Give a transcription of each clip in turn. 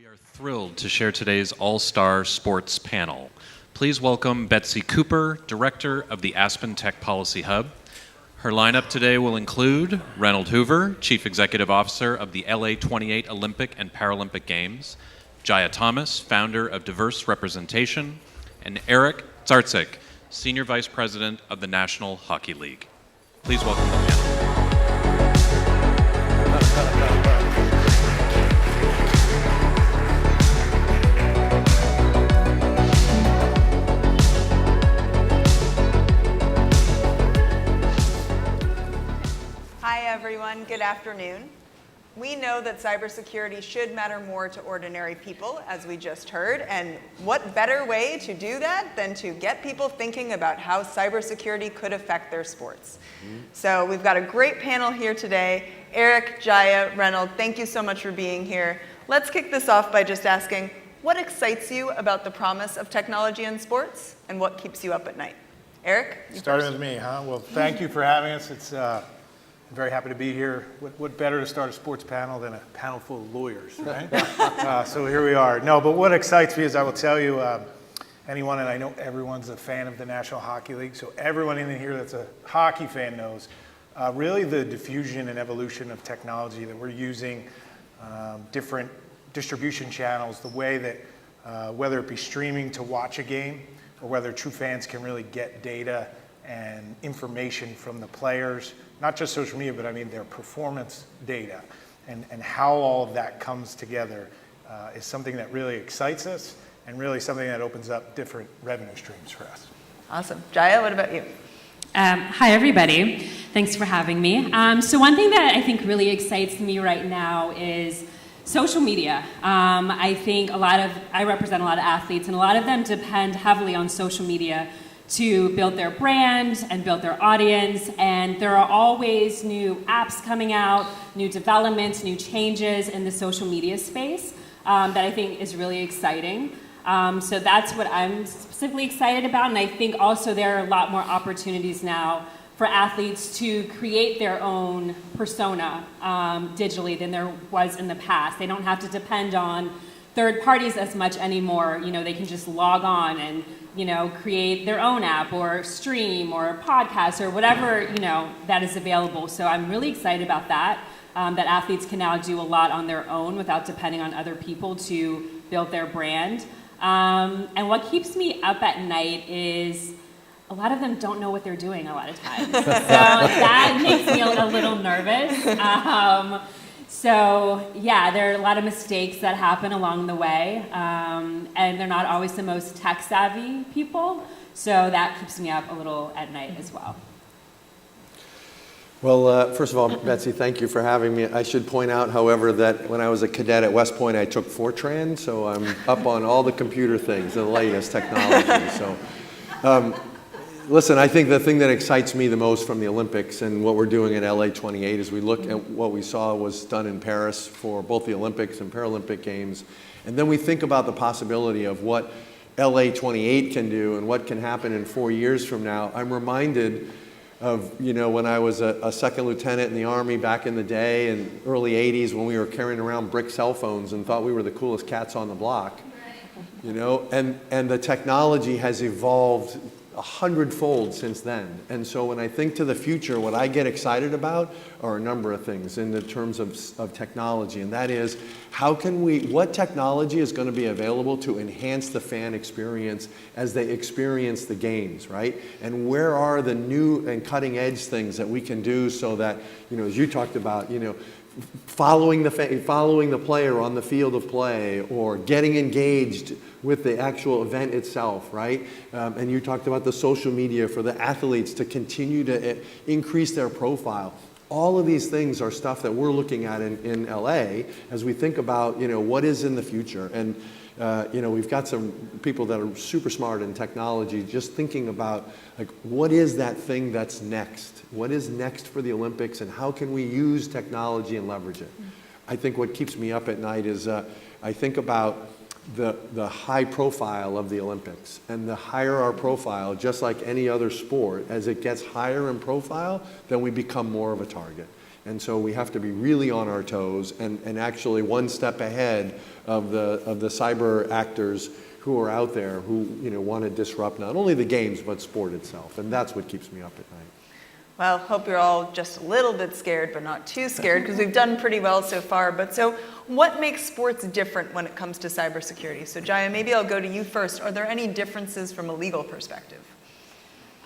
We are thrilled to share today's All-Star Sports panel. Please welcome Betsy Cooper, Director of the Aspen Tech Policy Hub. Her lineup today will include Reynold Hoover, Chief Executive Officer of the LA 28 Olympic and Paralympic Games, Jaia Thomas, founder of Diverse Representation, and Eric Tysarczyk, Senior Vice President of the National Hockey League. Please welcome the panel. Hi everyone, good afternoon. We know that cybersecurity should matter more to ordinary people, as we just heard, and what better way to do that than to get people thinking about how cybersecurity could affect their sports. So we've got a great panel here today. Eric, Jaia, Reynold, thank you so much for being here. Let's kick this off by just asking, what excites you about the promise of technology in sports, and what keeps you up at night? Eric? Starting with me, huh? Well, thank you for having us. It's I'm very happy to be here. What better to start a sports panel than a panel full of lawyers, right? So here we are. No, but what excites me is I will tell you, anyone, and I know everyone's a fan of the National Hockey League, so everyone in here that's a hockey fan knows really the diffusion and evolution of technology that we're using, different distribution channels, the way that whether it be streaming to watch a game or whether true fans can really get data and information from the players, not just social media, but I mean their performance data, and how all of that comes together is something that really excites us and really something that opens up different revenue streams for us. Awesome. Jaia, what about you? Hi, everybody. Thanks for having me. So one thing that I think really excites me right now is social media. I think I represent a lot of athletes, and a lot of them depend heavily on social media to build their brand and build their audience, and there are always new apps coming out, new developments, new changes in the social media space that I think is really exciting. So that's what I'm specifically excited about, and I think also there are a lot more opportunities now for athletes to create their own persona digitally than there was in the past. They don't have to depend on third parties as much anymore. You know, they can just log on and create their own app or stream or podcast or whatever, that is available. So I'm really excited about that, that athletes can now do a lot on their own without depending on other people to build their brand. And what keeps me up at night is a lot of them don't know what they're doing a lot of times. So that makes me a little nervous. So yeah, there are a lot of mistakes that happen along the way, and they're not always the most tech-savvy people, so that keeps me up a little at night as well. Well, first of all, Betsy, thank you for having me. I should point out, however, that when I was a cadet at West Point, I took Fortran, so I'm up on all the computer things, the latest technology. So. Listen, I think the thing that excites me the most from the Olympics and what we're doing at LA 28 is we look at what we saw was done in Paris for both the Olympics and Paralympic Games, and then we think about the possibility of what LA 28 can do and what can happen in 4 years from now. I'm reminded of, when I was a second lieutenant in the Army back in the day in early 80s when we were carrying around brick cell phones and thought we were the coolest cats on the block, and the technology has evolved 100-fold since then. And so when I think to the future, what I get excited about are a number of things in the terms of technology, and that is what technology is going to be available to enhance the fan experience as they experience the games, right? And where are the new and cutting edge things that we can do so that, as you talked about, following the player on the field of play or getting engaged with the actual event itself, right? And you talked about the social media for the athletes to continue to increase their profile. All of these things are stuff that we're looking at in LA as we think about, what is in the future. And, we've got some people that are super smart in technology just thinking about, what is that thing that's next? What is next for the Olympics and how can we use technology and leverage it? I think what keeps me up at night is I think about the high profile of the Olympics, and the higher our profile, just like any other sport, as it gets higher in profile, then we become more of a target. And so we have to be really on our toes and actually one step ahead of the cyber actors who are out there who want to disrupt not only the games but sport itself. And that's what keeps me up at night. Well, hope you're all just a little bit scared, but not too scared, because we've done pretty well so far. But so what makes sports different when it comes to cybersecurity? So Jaia, maybe I'll go to you first. Are there any differences from a legal perspective?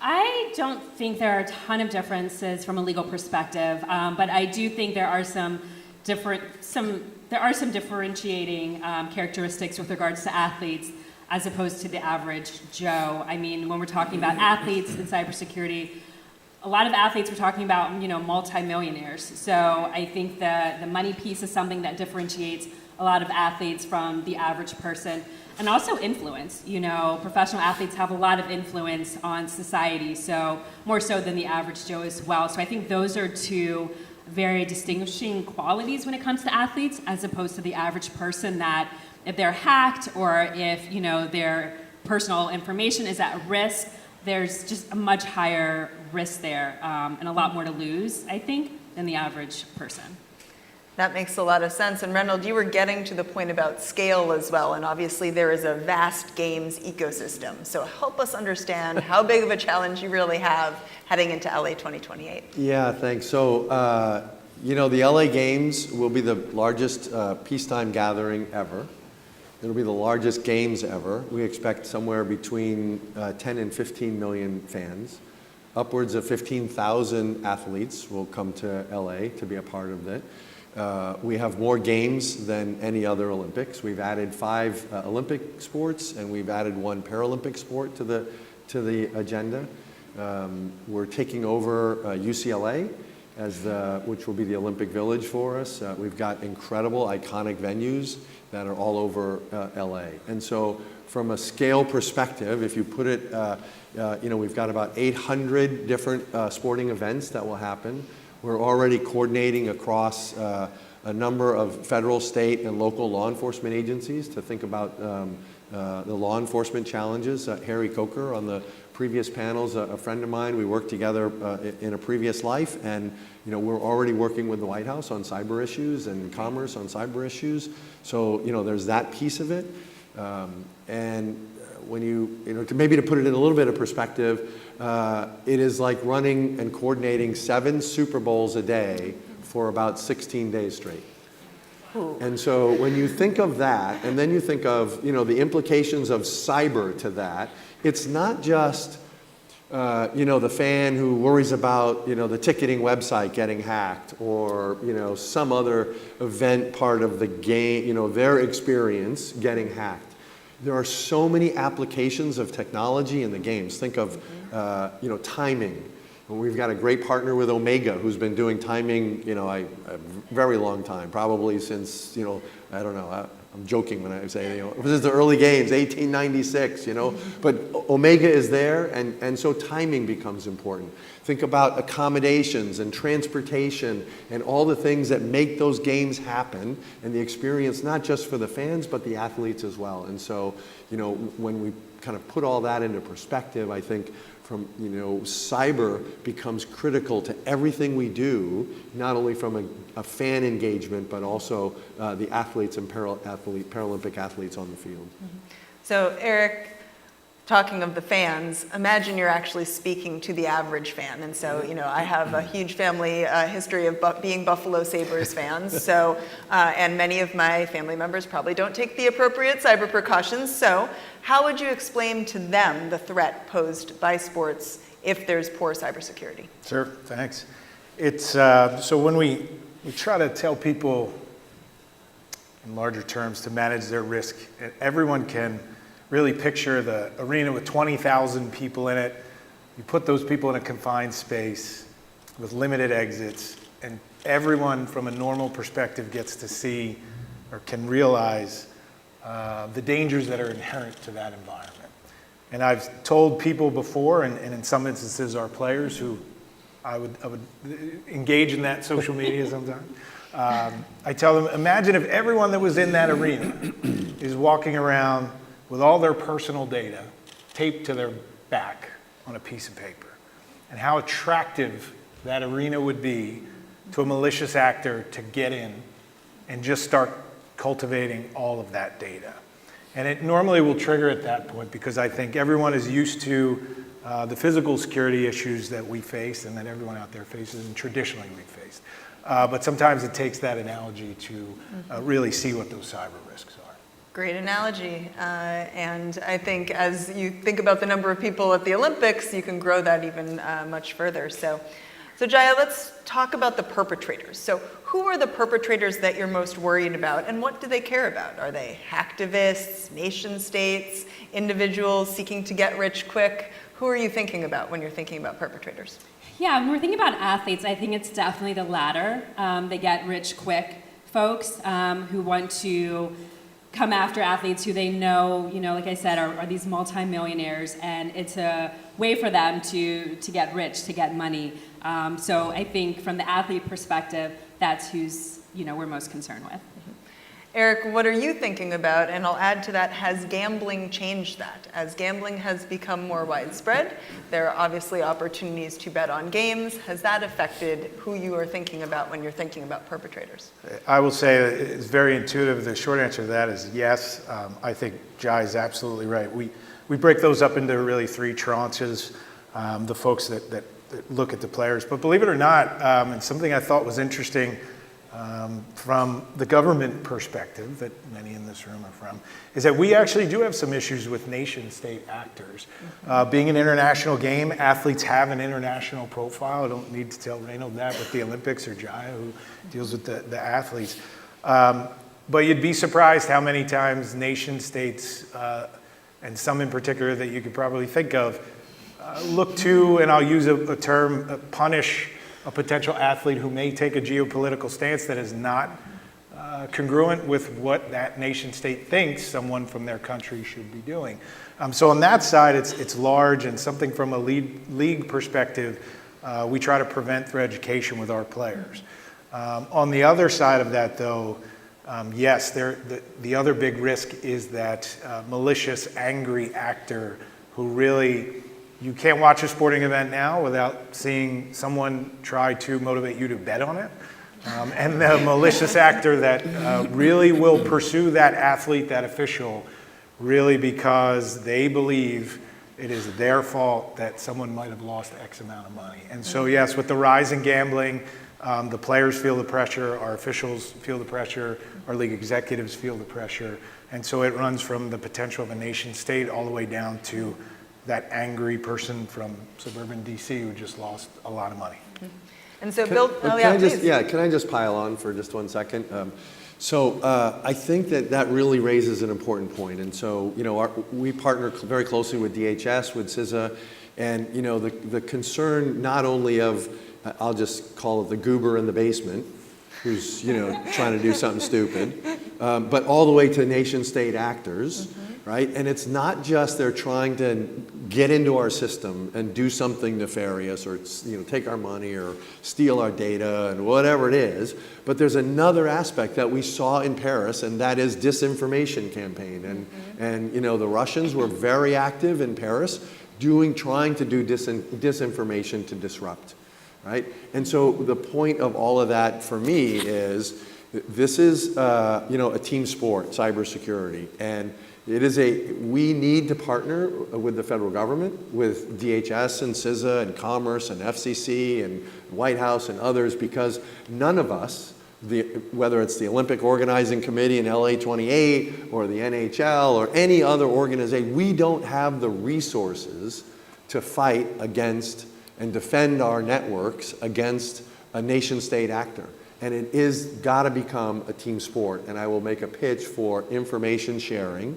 I don't think there are a ton of differences from a legal perspective, but I do think there are some differentiating characteristics with regards to athletes as opposed to the average Joe. I mean, when we're talking about athletes in cybersecurity, a lot of athletes we're talking about, multimillionaires. So I think the money piece is something that differentiates a lot of athletes from the average person. And also influence. Professional athletes have a lot of influence on society, so more so than the average Joe as well. So I think those are two very distinguishing qualities when it comes to athletes, as opposed to the average person, that if they're hacked or if their personal information is at risk, there's just a much higher risk there and a lot more to lose, I think, than the average person. That makes a lot of sense. And Reynold, you were getting to the point about scale as well, and obviously there is a vast games ecosystem. So help us understand how big of a challenge you really have heading into LA 2028. Yeah, thanks. So, the LA Games will be the largest peacetime gathering ever. It'll be the largest games ever. We expect somewhere between 10 and 15 million fans. Upwards of 15,000 athletes will come to LA to be a part of it. We have more games than any other Olympics. We've added 5 Olympic sports, and we've added 1 Paralympic sport to the agenda. We're taking over UCLA, which will be the Olympic Village for us. We've got incredible, iconic venues that are all over LA. And so from a scale perspective, if you put it, we've got about 800 different sporting events that will happen. We're already coordinating across a number of federal, state, and local law enforcement agencies to think about the law enforcement challenges. Harry Coker on the previous panels, a friend of mine, we worked together in a previous life, and we're already working with the White House on cyber issues and commerce on cyber issues. So there's that piece of it. And when to put it in a little bit of perspective, it is like running and coordinating 7 Super Bowls a day for about 16 days straight. Ooh. And so when you think of that, and then you think of the implications of cyber to that, it's not just the fan who worries about the ticketing website getting hacked, or some other event part of the game, their experience getting hacked. There are so many applications of technology in the games. Think of, timing. We've got a great partner with Omega who's been doing timing, a very long time, probably since, I don't know, I'm joking when I say, since the early games, 1896, But Omega is there, and so timing becomes important. Think about accommodations and transportation and all the things that make those games happen, and the experience not just for the fans but the athletes as well. And so, when we kind of put all that into perspective, I think cyber becomes critical to everything we do, not only from a fan engagement but also the athletes and Paralympic athletes on the field. Mm-hmm. So Eric, talking of the fans, imagine you're actually speaking to the average fan. And so, I have a huge family history of being Buffalo Sabres fans. So, and many of my family members probably don't take the appropriate cyber precautions. So how would you explain to them the threat posed by sports if there's poor cybersecurity? Sure, thanks. It's so when we try to tell people in larger terms to manage their risk, everyone can really picture the arena with 20,000 people in it. You put those people in a confined space with limited exits, and everyone from a normal perspective gets to see or can realize the dangers that are inherent to that environment. And I've told people before, and in some instances our players who I would engage in that social media sometimes, I tell them, imagine if everyone that was in that arena is walking around with all their personal data taped to their back on a piece of paper, and how attractive that arena would be to a malicious actor to get in and just start cultivating all of that data. And it normally will trigger at that point because I think everyone is used to the physical security issues that we face and that everyone out there faces and traditionally we've faced. But sometimes it takes that analogy to really see what those cyber risks are. Great analogy. And I think as you think about the number of people at the Olympics, you can grow that even much further. So Jaia, let's talk about the perpetrators. So who are the perpetrators that you're most worried about, and what do they care about? Are they hacktivists, nation states, individuals seeking to get rich quick? Who are you thinking about when you're thinking about perpetrators? Yeah, when we're thinking about athletes, I think it's definitely the latter. They get rich quick folks who want to come after athletes who they know, like I said, are these multimillionaires, and it's a way for them to get rich, to get money. So I think from the athlete perspective, that's who's we're most concerned with. Eric, what are you thinking about? And I'll add to that, has gambling changed that? As gambling has become more widespread, there are obviously opportunities to bet on games. Has that affected who you are thinking about when you're thinking about perpetrators? I will say it's very intuitive. The short answer to that is yes. I think Jai is absolutely right. We break those up into really three tranches, the folks that look at the players. But believe it or not, and something I thought was interesting from the government perspective that many in this room are from, is that we actually do have some issues with nation-state actors. Being an international game, athletes have an international profile. I don't need to tell Reynold that with the Olympics or Jaia, who deals with the athletes. But you'd be surprised how many times nation-states, and some in particular that you could probably think of, look to, and I'll use a term, punish a potential athlete who may take a geopolitical stance that is not congruent with what that nation state thinks someone from their country should be doing. So on that side, it's large, and something from a league perspective, we try to prevent through education with our players. On the other side of that, though, yes, the other big risk is that malicious, angry actor who really, you can't watch a sporting event now without seeing someone try to motivate you to bet on it. And the malicious actor that really will pursue that athlete, that official, really because they believe it is their fault that someone might have lost X amount of money. And so yes, with the rise in gambling, the players feel the pressure, our officials feel the pressure, our league executives feel the pressure. And so it runs from the potential of a nation state all the way down to that angry person from suburban DC who just lost a lot of money. And so Bill, can I just pile on for just 1 second? I think that really raises an important point. And so, we partner very closely with DHS, with CISA, and, the concern not only of, I'll just call it the goober in the basement, who's, trying to do something stupid, but all the way to nation-state actors, right? And it's not just they're trying to get into our system and do something nefarious or take our money or steal our data and whatever it is, but there's another aspect that we saw in Paris, and that is disinformation campaign. And the Russians were very active in Paris trying to do disinformation to disrupt, right? And so the point of all of that for me is this is a team sport, cybersecurity, and we need to partner with the federal government, with DHS and CISA and Commerce and FCC and White House and others, because none of us, whether it's the Olympic Organizing Committee in LA 28 or the NHL or any other organization, we don't have the resources to fight against and defend our networks against a nation-state actor. And it is got to become a team sport. And I will make a pitch for information sharing.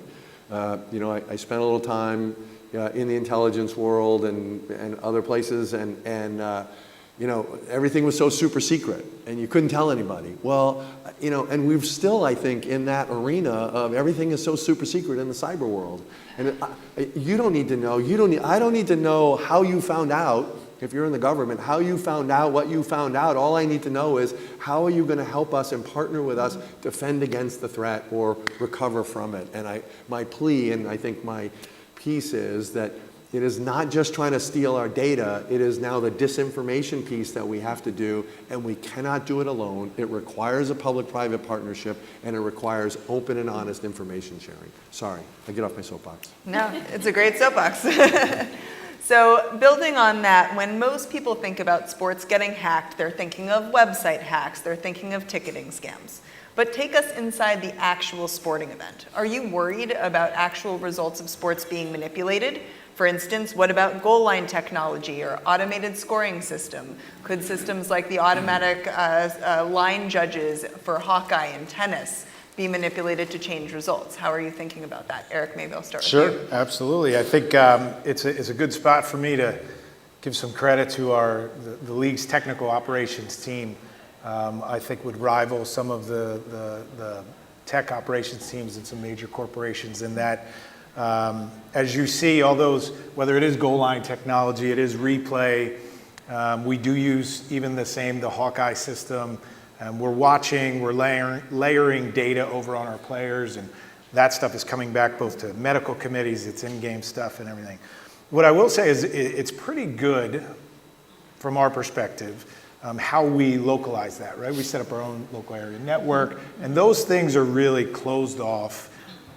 I spent a little time in the intelligence world and other places, and everything was so super secret, and you couldn't tell anybody. Well, and we've still, I think, in that arena of everything is so super secret in the cyber world. And you don't need to know. I don't need to know how you found out. If you're in the government, how you found out what you found out, all I need to know is how are you going to help us and partner with us defend against the threat or recover from it. And my plea, and I think my piece is that It is not just trying to steal our data, it is now the disinformation piece that we have to do, and we cannot do it alone. It requires a public-private partnership, and it requires open and honest information sharing. Sorry, I get off my soapbox. No, it's a great soapbox. So building on that, when most people think about sports getting hacked, they're thinking of website hacks, they're thinking of ticketing scams. But take us inside the actual sporting event. Are you worried about actual results of sports being manipulated? For instance, what about goal line technology or automated scoring system? Could systems like the automatic line judges for Hawkeye and tennis be manipulated to change results? How are you thinking about that? Eric, maybe I'll start with you. Sure, absolutely. I think it's a good spot for me to give some credit to the league's technical operations team. I think would rival some of the tech operations teams in some major corporations in that, as you see, all those, whether it is goal line technology, it is replay, we do use even the Hawkeye system. We're watching, we're layering data over on our players, and that stuff is coming back both to medical committees, it's in-game stuff and everything. What I will say is it's pretty good from our perspective how we localize that, right? We set up our own local area network, and those things are really closed off.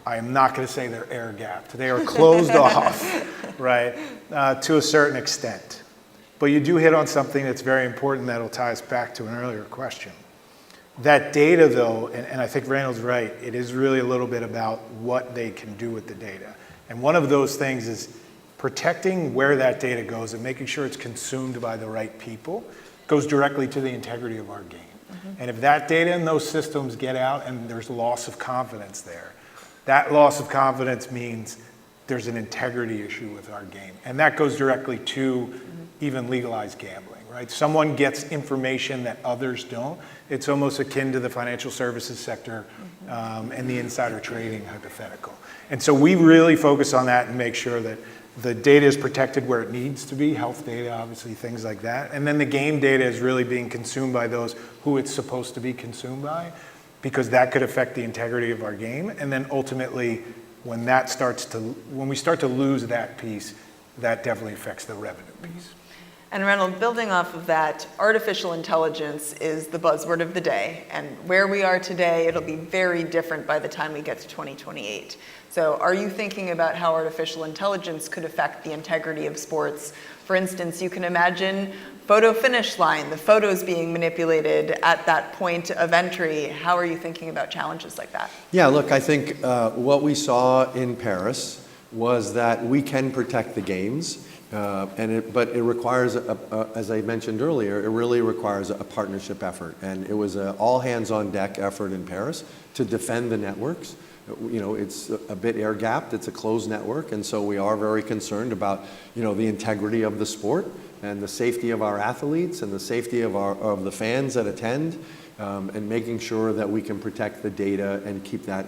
I am not going to say they're air-gapped. They are closed off, right, to a certain extent. But you do hit on something that's very important that'll tie us back to an earlier question. That data, though, and I think Reynold's right, it is really a little bit about what they can do with the data. And one of those things is protecting where that data goes and making sure it's consumed by the right people goes directly to the integrity of our game. And if that data and those systems get out and there's loss of confidence there, that loss of confidence means there's an integrity issue with our game. And that goes directly to even legalized gambling, right? Someone gets information that others don't. It's almost akin to the financial services sector and the insider trading hypothetical. And so we really focus on that and make sure that the data is protected where it needs to be, health data, obviously, things like that. And then the game data is really being consumed by those who it's supposed to be consumed by, because that could affect the integrity of our game. And then ultimately, when we start to lose that piece, that definitely affects the revenue piece. And Reynold, building off of that, artificial intelligence is the buzzword of the day. And where we are today, it'll be very different by the time we get to 2028. So are you thinking about how artificial intelligence could affect the integrity of sports? For instance, you can imagine photo finish line, the photos being manipulated at that point of entry. How are you thinking about challenges like that? Yeah, look, I think what we saw in Paris was that we can protect the games, but it requires, as I mentioned earlier, it really requires a partnership effort. And it was an all-hands-on-deck effort in Paris to defend the networks. You know, it's a bit air-gapped, it's a closed network, and so we are very concerned about, you know, the integrity of the sport and the safety of our athletes and the safety of the fans that attend, and making sure that we can protect the data and keep that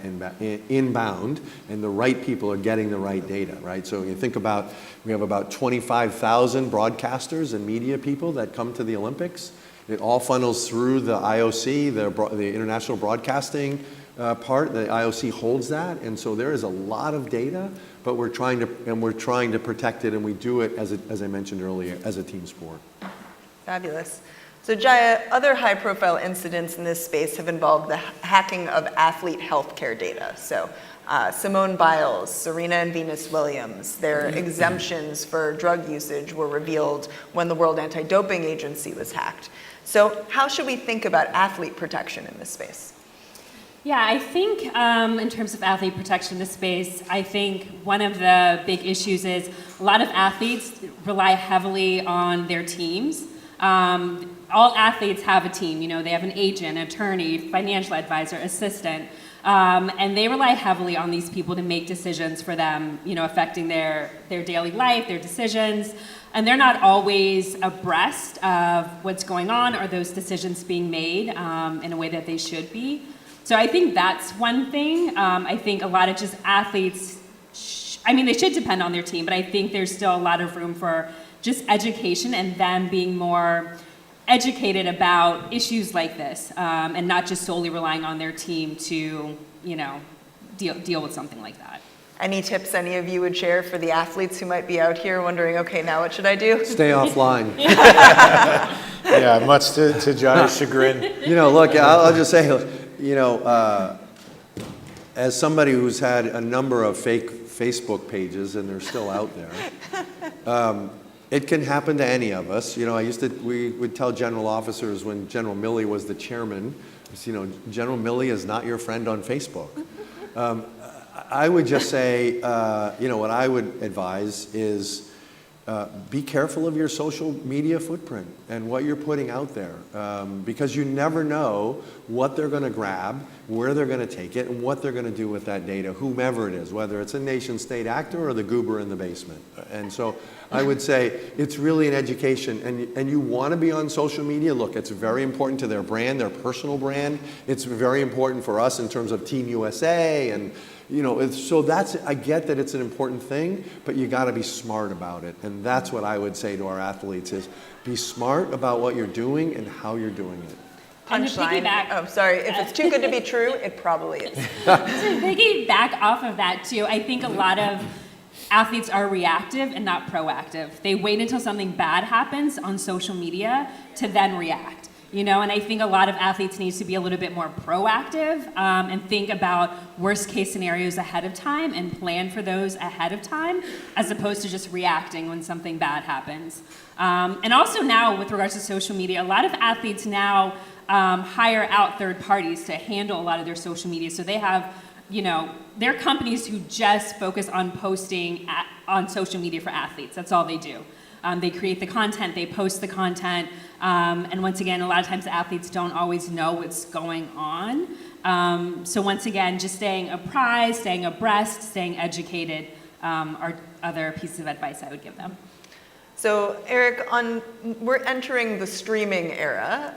inbound, and the right people are getting the right data, right? So you think about, we have about 25,000 broadcasters and media people that come to the Olympics. It all funnels through the IOC, the International Broadcasting part. The IOC holds that, and so there is a lot of data, but we're trying to protect it, and we do it, as I mentioned earlier, as a team sport. Fabulous. So Jaia, other high-profile incidents in this space have involved the hacking of athlete healthcare data. So Simone Biles, Serena and Venus Williams, their exemptions for drug usage were revealed when the World Anti-Doping Agency was hacked. So how should we think about athlete protection in this space? Yeah, I think in terms of athlete protection in this space, I think one of the big issues is a lot of athletes rely heavily on their teams. All athletes have a team, you know, they have an agent, attorney, financial advisor, assistant, and they rely heavily on these people to make decisions for them, you know, affecting their daily life, their decisions, and they're not always abreast of what's going on or those decisions being made in a way that they should be. So I think that's one thing. I think a lot of just athletes, they should depend on their team, but I think there's still a lot of room for just education and them being more educated about issues like this, and not just solely relying on their team to, you know, deal with something like that. Any tips any of you would share for the athletes who might be out here wondering, okay, now what should I do? Stay offline. Yeah, much to Jaia's chagrin. Look, I'll just say, as somebody who's had a number of fake Facebook pages, and they're still out there, it can happen to any of us. We would tell general officers when General Milley was the chairman, General Milley is not your friend on Facebook. I would just say, what I would advise is be careful of your social media footprint and what you're putting out there, because you never know what they're going to grab, where they're going to take it, and what they're going to do with that data, whomever it is, whether it's a nation-state actor or the goober in the basement. And so I would say it's really an education, and you want to be on social media. Look, it's very important to their brand, their personal brand. It's very important for us in terms of Team USA, and so I get that it's an important thing, but you got to be smart about it. And that's what I would say to our athletes is be smart about what you're doing and how you're doing it. Punchline. Oh, sorry. If it's too good to be true, it probably is. To piggyback off of that too, I think a lot of athletes are reactive and not proactive. They wait until something bad happens on social media to then react. And I think a lot of athletes need to be a little bit more proactive and think about worst case scenarios ahead of time and plan for those ahead of time, as opposed to just reacting when something bad happens. And also now, with regards to social media, a lot of athletes now hire out third parties to handle a lot of their social media. So they have, they're companies who just focus on posting on social media for athletes. That's all they do. They create the content, they post the content, and once again, a lot of times the athletes don't always know what's going on. So once again, just staying apprised, staying abreast, staying educated are other pieces of advice I would give them. So Eric, we're entering the streaming era.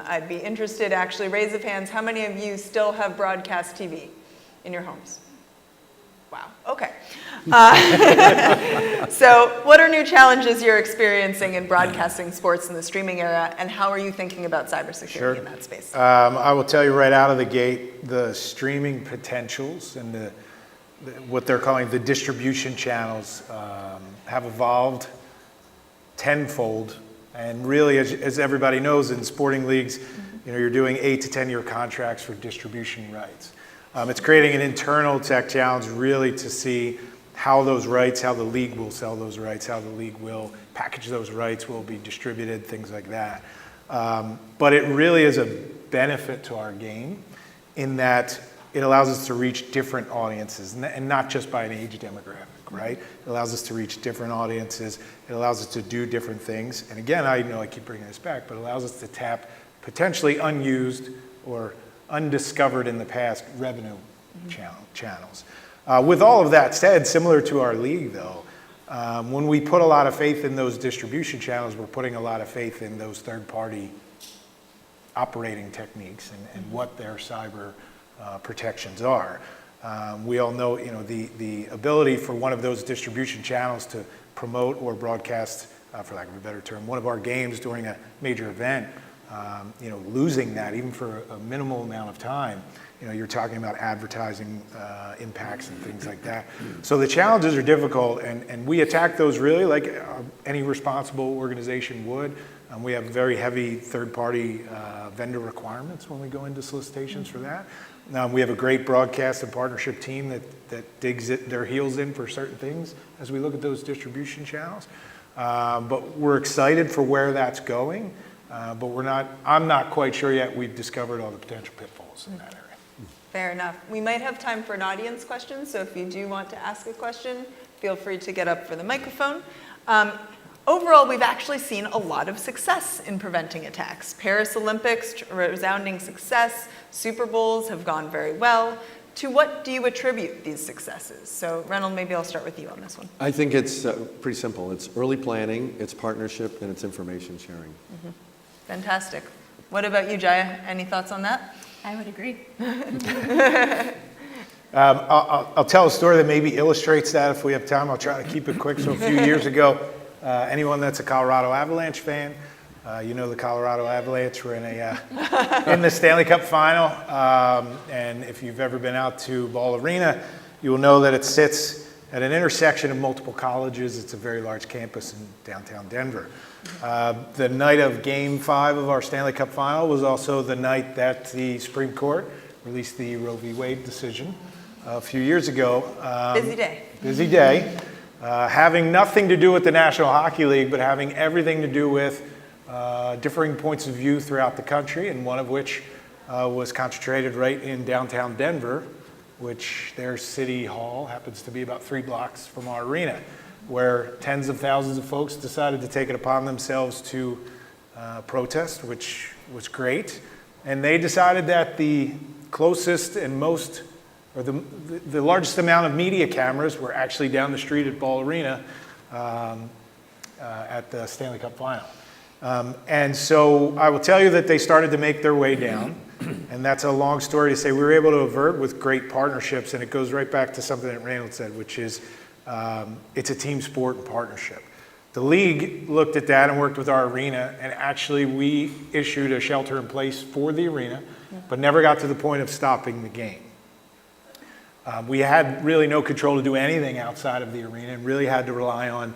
I'd be interested, actually, raise of hands, how many of you still have broadcast TV in your homes? Wow, okay. So what are new challenges you're experiencing in broadcasting sports in the streaming era, and how are you thinking about cybersecurity in that space? I will tell you right out of the gate, the streaming potentials and what they're calling the distribution channels have evolved tenfold. And really, as everybody knows, in sporting leagues, you're doing 8 to 10 year contracts for distribution rights. It's creating an internal tech challenge really to see how those rights, how the league will sell those rights, how the league will package those rights, will be distributed, things like that. But it really is a benefit to our game in that it allows us to reach different audiences, and not just by an age demographic, right? It allows us to reach different audiences. It allows us to do different things. And again, I know I keep bringing this back, but it allows us to tap potentially unused or undiscovered in the past revenue channels. With all of that said, similar to our league though, when we put a lot of faith in those distribution channels, we're putting a lot of faith in those third-party operating techniques and what their cyber protections are. We all know, the ability for one of those distribution channels to promote or broadcast, for lack of a better term, one of our games during a major event, losing that even for a minimal amount of time, you're talking about advertising impacts and things like that. So the challenges are difficult, and we attack those really like any responsible organization would. We have very heavy third-party vendor requirements when we go into solicitations for that. We have a great broadcast and partnership team that digs their heels in for certain things as we look at those distribution channels. But we're excited for where that's going. But I'm not quite sure yet we've discovered all the potential pitfalls in that area. Fair enough. We might have time for an audience question, so if you do want to ask a question, feel free to get up for the microphone. Overall, we've actually seen a lot of success in preventing attacks. Paris Olympics, resounding success. Super Bowls have gone very well. To what do you attribute these successes? So Reynold, maybe I'll start with you on this one. I think it's pretty simple. It's early planning, it's partnership, and it's information sharing. Mm-hmm. Fantastic. What about you, Jaia? Any thoughts on that? I would agree. I'll tell a story that maybe illustrates that if we have time. I'll try to keep it quick. So a few years ago, anyone that's a Colorado Avalanche fan, the Colorado Avalanche were in the Stanley Cup final. And if you've ever been out to Ball Arena, You will know that it sits at an intersection of multiple colleges. It's a very large campus in downtown Denver. The night of Game 5 of our Stanley Cup Final was also the night that the Supreme Court released the Roe v. Wade decision a few years ago. Busy day. Busy day. Having nothing to do with the National Hockey League, but having everything to do with differing points of view throughout the country, and one of which was concentrated right in downtown Denver, which their city hall happens to be about 3 blocks from our arena, where tens of thousands of folks decided to take it upon themselves to protest, which was great. And they decided that the closest and most, or the largest amount of media cameras were actually down the street at Ball Arena at the Stanley Cup Final. And so I will tell you that they started to make their way down. And that's a long story to say we were able to avert with great partnerships. And it goes right back to something that Reynold said, which is it's a team sport and partnership. The league looked at that and worked with our arena. And actually, we issued a shelter in place for the arena, but never got to the point of stopping the game. We had really no control to do anything outside of the arena and really had to rely on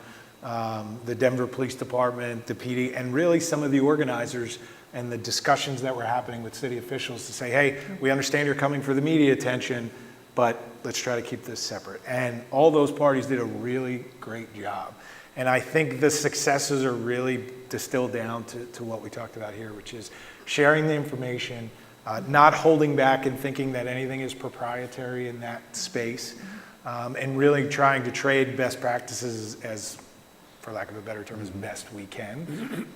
the Denver Police Department, the PD, and really some of the organizers and the discussions that were happening with city officials to say, hey, we understand you're coming for the media attention, but let's try to keep this separate. And all those parties did a really great job. And I think the successes are really distilled down to what we talked about here, which is sharing the information, not holding back and thinking that anything is proprietary in that space, and really trying to trade best practices as, for lack of a better term, as best we can,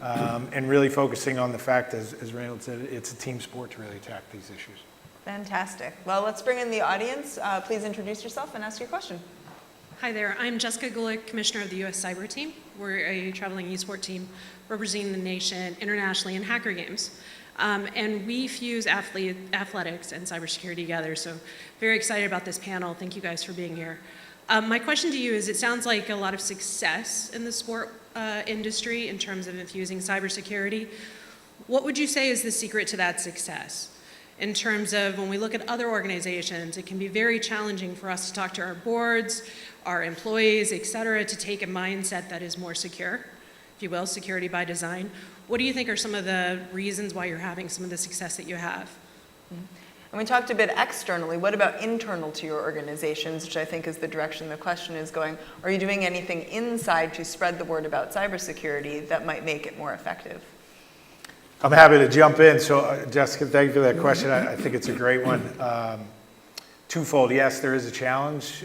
and really focusing on the fact, as Reynold said, it's a team sport to really attack these issues. Fantastic. Well, let's bring in the audience. Please introduce yourself and ask your question. Hi there, I'm Jessica Gulick, Commissioner of the U.S. Cyber Team. We're a traveling eSport team representing the nation internationally in hacker games. And we fuse athletics and cybersecurity together, so very excited about this panel. Thank you guys for being here. My question to you is, it sounds like a lot of success in the sport industry in terms of infusing cybersecurity. What would you say is the secret to that success? In terms of when we look at other organizations, it can be very challenging for us to talk to our boards, our employees, et cetera, to take a mindset that is more secure, if you will, security by design. What do you think are some of the reasons why you're having some of the success that you have? And we talked a bit externally. What about internal to your organizations, which I think is the direction the question is going? Are you doing anything inside to spread the word about cybersecurity that might make it more effective? I'm happy to jump in. So, Jessica, thank you for that question. I think it's a great one. Twofold. Yes, there is a challenge.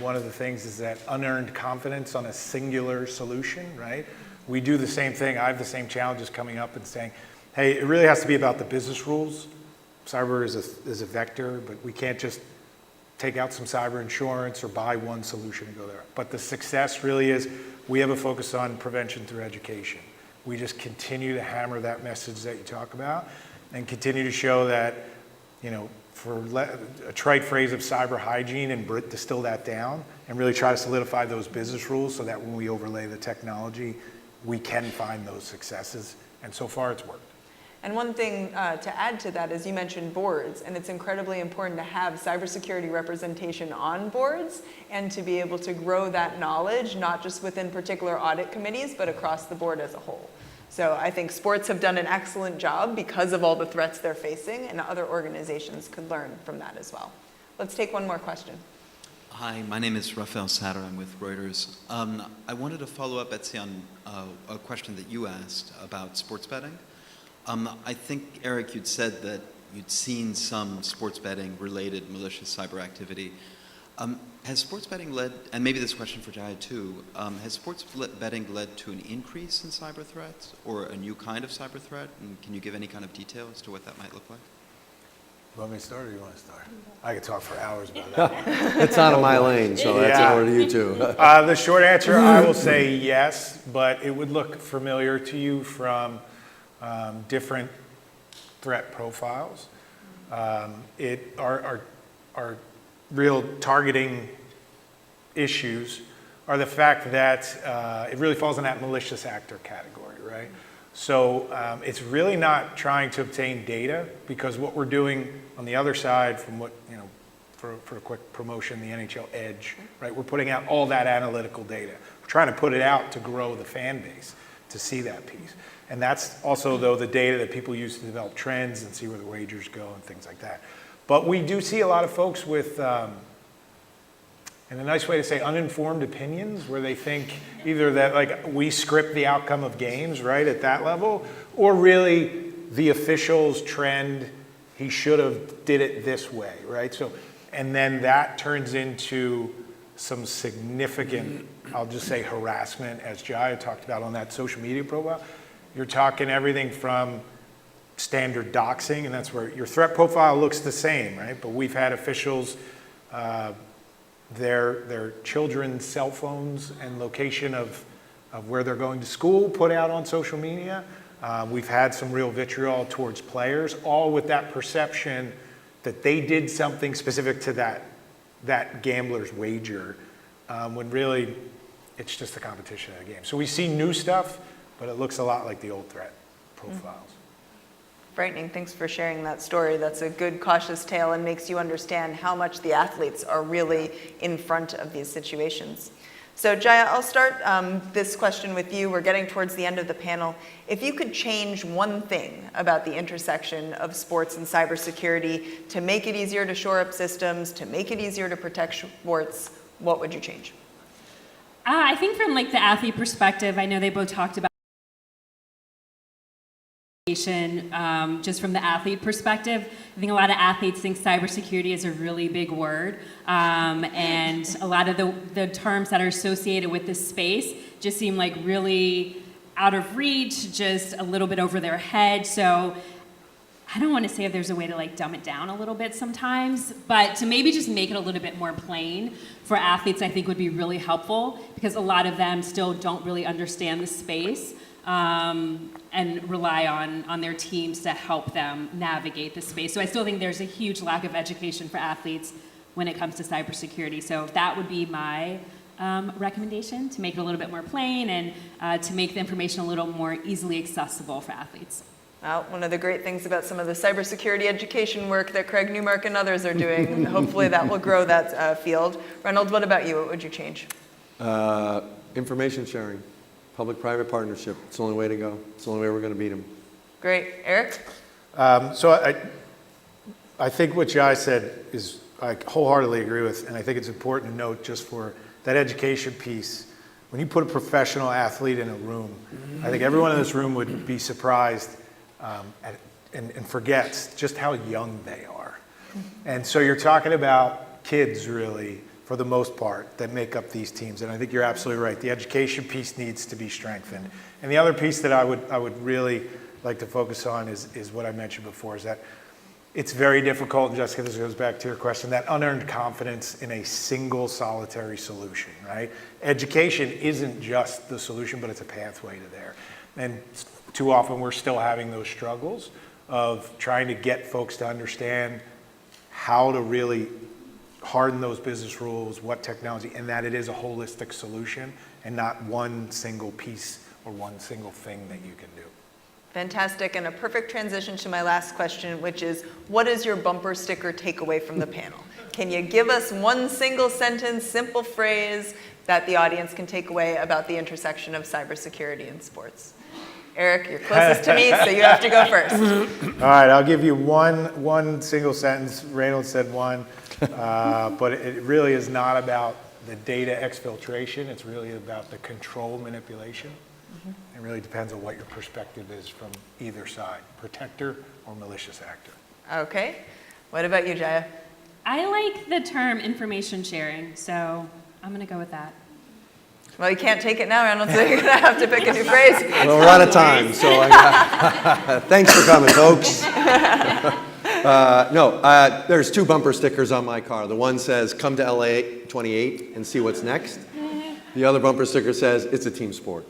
One of the things is that unearned confidence on a singular solution, right? We do the same thing. I have the same challenges coming up and saying, hey, it really has to be about the business rules. Cyber is a vector, but we can't just take out some cyber insurance or buy one solution and go there. But the success really is we have a focus on prevention through education. We just continue to hammer that message that you talk about and continue to show that, you know, for a trite phrase of cyber hygiene and distill that down and really try to solidify those business rules so that when we overlay the technology, we can find those successes. And so far it's worked. And one thing to add to that is you mentioned boards, and it's incredibly important to have cybersecurity representation on boards and to be able to grow that knowledge, not just within particular audit committees, but across the board as a whole. So I think sports have done an excellent job because of all the threats they're facing, and other organizations could learn from that as well. Let's take one more question. Hi, my name is Rafael Satter. I'm with Reuters. I wanted to follow up, Betsy, on a question that you asked about sports betting. I think, Eric, you'd said that you'd seen some sports betting related malicious cyber activity. Has sports betting led, and maybe this question for Jaia too, has sports betting led to an increase in cyber threats or a new kind of cyber threat? And can you give any kind of detail as to what that might look like? You want me to start or do you want to start? I could talk for hours about that. It's out of my lane, so that's Yeah. over to you two. The short answer, I will say yes, but it would look familiar to you from different threat profiles. Our real targeting issues are the fact that it really falls in that malicious actor category, right? So it's really not trying to obtain data, because what we're doing on the other side, from what for a quick promotion, the NHL Edge, right? We're putting out all that analytical data. We're trying to put it out to grow the fan base, to see that piece. And that's also, though, the data that people use to develop trends and see where the wagers go and things like that. But we do see a lot of folks with, and a nice way to say uninformed opinions, where they think either that like we script the outcome of games, right, at that level, or really the official's trend, he should have did it this way, right? So, and then that turns into some significant, I'll just say harassment, as Jaia talked about on that social media profile. You're talking everything from standard doxing, and that's where your threat profile looks the same, right? But we've had officials, their children's cell phones and location of where they're going to school put out on social media. We've had some real vitriol towards players, all with that perception that they did something specific to that gambler's wager, when really it's just a competition of the game. So we see new stuff, but it looks a lot like the old threat profiles. Frightening. Thanks for sharing that story. That's a good cautious tale and makes you understand how much the athletes are really in front of these situations. So Jaia, I'll start this question with you. We're getting towards the end of the panel. If you could change one thing about the intersection of sports and cybersecurity to make it easier to shore up systems, to make it easier to protect sports, what would you change? I think from like the athlete perspective, I know they both talked about just from the athlete perspective. I think a lot of athletes think cybersecurity is a really big word, and a lot of the terms that are associated with this space just seem like really out of reach, just a little bit over their head. So I don't want to say if there's a way to like dumb it down a little bit sometimes, but to maybe just make it a little bit more plain for athletes, I think would be really helpful, because a lot of them still don't really understand the space. And rely on their teams to help them navigate the space. So I still think there's a huge lack of education for athletes when it comes to cybersecurity. So that would be my recommendation, to make it a little bit more plain and to make the information a little more easily accessible for athletes. Well, one of the great things about some of the cybersecurity education work that Craig Newmark and others are doing, hopefully that will grow that field. Reynold, what about you? What would you change? Information sharing. Public-private partnership. It's the only way to go. It's the only way we're going to beat them. Great. Eric? So I think what Jaia said is I wholeheartedly agree with, and I think it's important to note just for that education piece, when you put a professional athlete in a room, I think everyone in this room would be surprised and forgets just how young they are. And so you're talking about kids, really, for the most part, that make up these teams. And I think you're absolutely right. The education piece needs to be strengthened. And the other piece that I would really like to focus on is what I mentioned before, is that it's very difficult, and Jessica, this goes back to your question, that unearned confidence in a single solitary solution, right? Education isn't just the solution, but it's a pathway to there. And too often we're still having those struggles of trying to get folks to understand how to really harden those business rules, what technology, and that it is a holistic solution and not one single piece or one single thing that you can do. Fantastic, and a perfect transition to my last question, which is, what is your bumper sticker takeaway from the panel? Can you give us one single sentence, simple phrase that the audience can take away about the intersection of cybersecurity and sports? Eric, you're closest to me, so you have to go first. All right, I'll give you one single sentence. Reynold said one, but it really is not about the data exfiltration. It's really about the control manipulation. It really depends on what your perspective is from either side, protector or malicious actor. Okay. What about you, Jaia? I like the term information sharing, so I'm going to go with that. Well, you can't take it now, Reynold, so you're going to have to pick a new phrase. Well, we're out of time, so thanks for coming, folks. There's two bumper stickers on my car. The one says, come to LA 28 and see what's next. The other bumper sticker says, it's a team sport.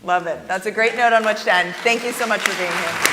Love it. That's a great note on which to end. Thank you so much for being here.